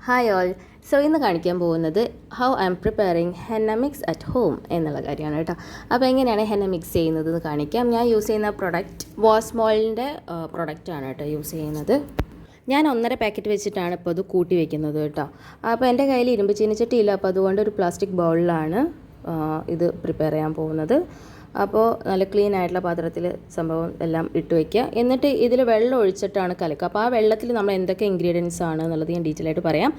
Hi all. So ഇന്ന് കാണിക്കാൻ പോകുന്നത് how I M preparing henna mix at home എന്നുള്ള കാര്യമാണ് കേട്ടോ. അപ്പോൾ എങ്ങനെയാണ് ഹെന്ന മിക്സ് ചെയ്യുന്നത് എന്ന് കാണിക്കാം. ഞാൻ യൂസ് ചെയ്യുന്ന പ്രൊഡക്റ്റ് വാസ്മോളിൻ്റെ പ്രൊഡക്റ്റാണ് കേട്ടോ യൂസ് ചെയ്യുന്നത്. ഞാൻ 1.5 പാക്കറ്റ് വെച്ചിട്ടാണ് ഇപ്പോൾ അത് കൂട്ടി വെക്കുന്നത് കേട്ടോ. അപ്പോൾ എൻ്റെ കയ്യിൽ ഇരുമ്പ് ചീനിച്ചട്ടിയില്ല, അപ്പോൾ അതുകൊണ്ട് ഒരു പ്ലാസ്റ്റിക് ബൗളിലാണ് ഇത് പ്രിപ്പയർ ചെയ്യാൻ പോകുന്നത്. അപ്പോൾ നല്ല ക്ലീൻ ആയിട്ടുള്ള പാത്രത്തിൽ സംഭവം എല്ലാം ഇട്ട് വയ്ക്കുക. എന്നിട്ട് ഇതിൽ വെള്ളം ഒഴിച്ചിട്ടാണ് കലക്കുക. അപ്പോൾ ആ വെള്ളത്തിൽ നമ്മൾ എന്തൊക്കെ ഇൻഗ്രീഡിയൻസ് ആണ് എന്നുള്ളത് ഞാൻ ഡീറ്റെയിൽ ആയിട്ട് പറയാം.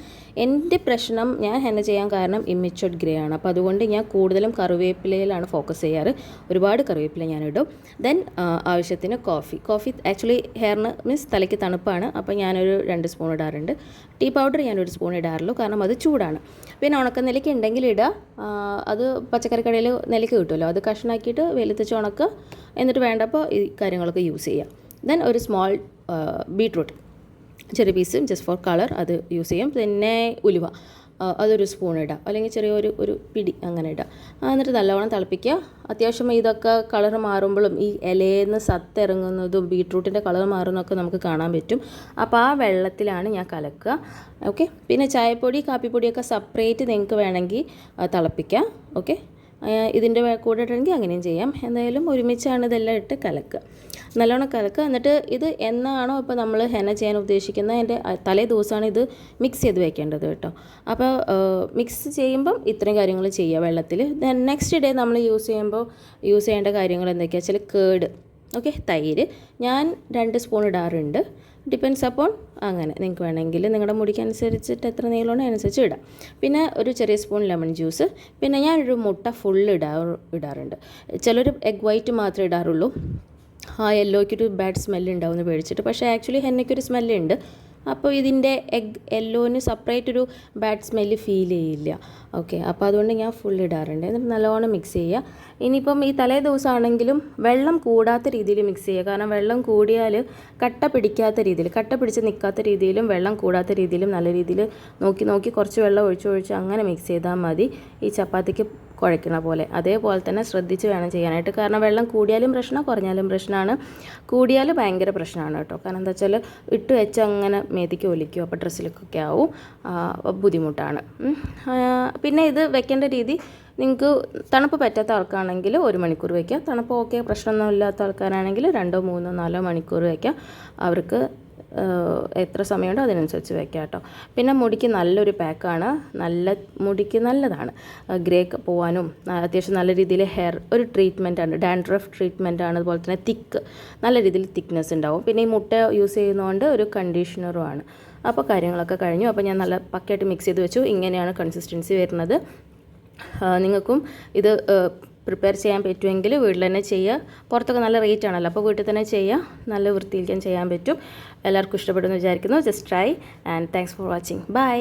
എൻ്റെ പ്രശ്നം, ഞാൻ ഹെന്ന ചെയ്യാൻ കാരണം ഇമ്മിച്ചോഡ് ഗ്രേ ആണ്. അപ്പോൾ അതുകൊണ്ട് ഞാൻ കൂടുതലും കറിവേപ്പിലയിലാണ് ഫോക്കസ് ചെയ്യാറ്. ഒരുപാട് കറിവേപ്പില ഞാൻ ഇടും. ദെൻ ആവശ്യത്തിന് കോഫി ആക്ച്വലി ഹെയറിന് മീൻസ് തലയ്ക്ക് തണുപ്പാണ്. അപ്പോൾ ഞാനൊരു 2 സ്പൂൺ ഇടാറുണ്ട്. ടീ പൗഡർ ഞാനൊരു സ്പൂൺ ഇടാറുള്ളൂ, കാരണം അത് ചൂടാണ്. പിന്നെ ഉണക്ക നെല്ലിക്ക ഉണ്ടെങ്കിൽ ഇടുക. അത് പച്ചക്കറി കടയിൽ നെല്ലിക്ക കിട്ടുമല്ലോ, അത് കഷ്ണാക്കിയിട്ട് വെയിലത്ത് വെച്ച് ഉണക്കുക. എന്നിട്ട് വേണ്ടപ്പോൾ ഈ കാര്യങ്ങളൊക്കെ യൂസ് ചെയ്യുക. ദെൻ ഒരു സ്മോൾ ബീട്രൂട്ട് ചെറിയ പീസും ജസ്റ്റ് ഫോർ കളർ അത് യൂസ് ചെയ്യും. പിന്നെ ഉലുവ അതൊരു സ്പൂൺ ഇടാം, അല്ലെങ്കിൽ ചെറിയൊരു പിടി അങ്ങനെ ഇടാം. എന്നിട്ട് നല്ലവണ്ണം തിളപ്പിക്കുക. അത്യാവശ്യം ഇതൊക്കെ കളർ മാറുമ്പോഴും ഈ ഇലയിൽ സത്ത് ഇറങ്ങുന്നതും ബീട്രൂട്ടിൻ്റെ കളർ മാറുന്നതൊക്കെ നമുക്ക് കാണാൻ പറ്റും. അപ്പോൾ ആ വെള്ളത്തിലാണ് ഞാൻ കലക്കുക. ഓക്കെ. പിന്നെ ചായപ്പൊടി കാപ്പിപ്പൊടിയൊക്കെ സെപ്പറേറ്റ് നിങ്ങൾക്ക് വേണമെങ്കിൽ തിളപ്പിക്കാം. ഓക്കെ. ഇതിൻ്റെ കൂടെ ഇടണമെങ്കിൽ അങ്ങനെയും ചെയ്യാം. എന്തായാലും ഒരുമിച്ചാണ് ഇതെല്ലാം ഇട്ട് കലക്കുക, നല്ലോണം കലക്കുക. എന്നിട്ട് ഇത് എന്നാണോ ഇപ്പോൾ നമ്മൾ ഹെന്ന ചെയ്യാൻ ഉദ്ദേശിക്കുന്നത് അതിൻ്റെ തലേ ദിവസമാണ് ഇത് മിക്സ് ചെയ്ത് വെക്കേണ്ടത് കേട്ടോ. അപ്പോൾ മിക്സ് ചെയ്യുമ്പം ഇത്രയും കാര്യങ്ങൾ ചെയ്യുക വെള്ളത്തിൽ. ദെൻ നെക്സ്റ്റ് ഡേ നമ്മൾ യൂസ് ചെയ്യേണ്ട കാര്യങ്ങൾ എന്തൊക്കെയാണെന്ന് വെച്ചാൽ കേട്, ഓക്കെ, തൈര് ഞാൻ 2 സ്പൂൺ ഇടാറുണ്ട്. ഡിപ്പെൻസ് അപ്പോൺ അങ്ങനെ നിങ്ങൾക്ക് വേണമെങ്കിൽ നിങ്ങളുടെ മുടിക്ക് അനുസരിച്ചിട്ട് എത്ര നീളമുണ്ടോ അതിനനുസരിച്ച് ഇടാം. പിന്നെ ഒരു ചെറിയ സ്പൂൺ ലെമൺ ജ്യൂസ്. പിന്നെ ഞാനൊരു മുട്ട ഫുള്ള് ഇടാറുണ്ട്. ചിലർ എഗ് വൈറ്റ് മാത്രമേ ഇടാറുള്ളൂ. ആ യെല്ലോയ്ക്കൊരു ബാഡ് സ്മെല്ല് ഉണ്ടാവുമെന്ന് പേടിച്ചിട്ട്. പക്ഷേ ആക്ച്വലി ഹെന്നയ്ക്കൊരു സ്മെല്ലുണ്ട്. അപ്പോൾ ഇതിൻ്റെ യെല്ലോന് സെപ്പറേറ്റ് ഒരു ബാഡ് സ്മെല്ല് ഫീൽ ചെയ്യില്ല. ഓക്കെ. അപ്പോൾ അതുകൊണ്ട് ഞാൻ ഫുൾ ഇടാറുണ്ട്. എന്നിട്ട് നല്ലോണം മിക്സ് ചെയ്യുക. ഇനിയിപ്പം ഈ തലേ ദിവസമാണെങ്കിലും വെള്ളം കൂടാത്ത രീതിയിൽ മിക്സ് ചെയ്യുക. കാരണം വെള്ളം കൂടിയാൽ കട്ട പിടിച്ച് നിൽക്കാത്ത രീതിയിലും വെള്ളം കൂടാത്ത രീതിയിലും നല്ല രീതിയിൽ നോക്കി കുറച്ച് വെള്ളം ഒഴിച്ച് അങ്ങനെ മിക്സ് ചെയ്താൽ മതി. ഈ ചപ്പാത്തിക്ക് കുഴയ്ക്കണ പോലെ അതേപോലെ തന്നെ ശ്രദ്ധിച്ച് വേണം ചെയ്യാനായിട്ട്. കാരണം വെള്ളം കൂടിയാലും പ്രശ്നം, കുറഞ്ഞാലും പ്രശ്നമാണ്. കൂടിയാൽ ഭയങ്കര പ്രശ്നമാണ് കേട്ടോ. കാരണം എന്താ വെച്ചാൽ ഇട്ട് വെച്ച് അങ്ങനെ മേതിക്ക് ഒലിക്കും, അപ്പോൾ ഡ്രസ്സിലൊക്കെ ആവും, ബുദ്ധിമുട്ടാണ്. പിന്നെ ഇത് വെക്കേണ്ട രീതി, നിങ്ങൾക്ക് തണുപ്പ് പറ്റാത്ത ആൾക്കാണെങ്കിൽ 1 മണിക്കൂർ വയ്ക്കുക. തണുപ്പ് ഓക്കെ പ്രശ്നമൊന്നും ഇല്ലാത്ത ആൾക്കാരാണെങ്കിൽ 2, 3, 4 മണിക്കൂർ വയ്ക്കുക. അവർക്ക് എത്ര സമയമുണ്ടോ അതിനനുസരിച്ച് വയ്ക്കുക കേട്ടോ. പിന്നെ മുടിക്ക് നല്ലൊരു പാക്കാണ്, മുടിക്ക് നല്ലതാണ്. ഗ്രേ പോകാനും അത്യാവശ്യം നല്ല രീതിയിൽ ഹെയർ ഒരു ട്രീറ്റ്മെൻറ്റാണ്, ഡാൻഡ്രഫ് ട്രീറ്റ്മെൻറ്റാണ്. അതുപോലെ തന്നെ നല്ല രീതിയിൽ തിക്നെസ് ഉണ്ടാവും. പിന്നെ ഈ മുട്ട യൂസ് ചെയ്യുന്നതുകൊണ്ട് ഒരു കണ്ടീഷണറുമാണ്. അപ്പോൾ കാര്യങ്ങളൊക്കെ കഴിഞ്ഞു. അപ്പോൾ ഞാൻ നല്ല പക്കയായിട്ട് മിക്സ് ചെയ്ത് വെച്ചു. ഇങ്ങനെയാണ് കൺസിസ്റ്റൻസി വരുന്നത്. നിങ്ങൾക്കും ഇത് പ്രിപ്പയർ ചെയ്യാൻ പറ്റുമെങ്കിൽ വീട്ടിൽ തന്നെ ചെയ്യുക. പുറത്തൊക്കെ നല്ല റേറ്റ് ആണല്ലോ, അപ്പോൾ വീട്ടിൽ തന്നെ ചെയ്യുക. നല്ല വൃത്തിയിലേക്കാൻ ചെയ്യാൻ പറ്റും. എല്ലാവർക്കും ഇഷ്ടപ്പെടുമെന്ന് വിചാരിക്കുന്നു. Just try and thanks for watching. By.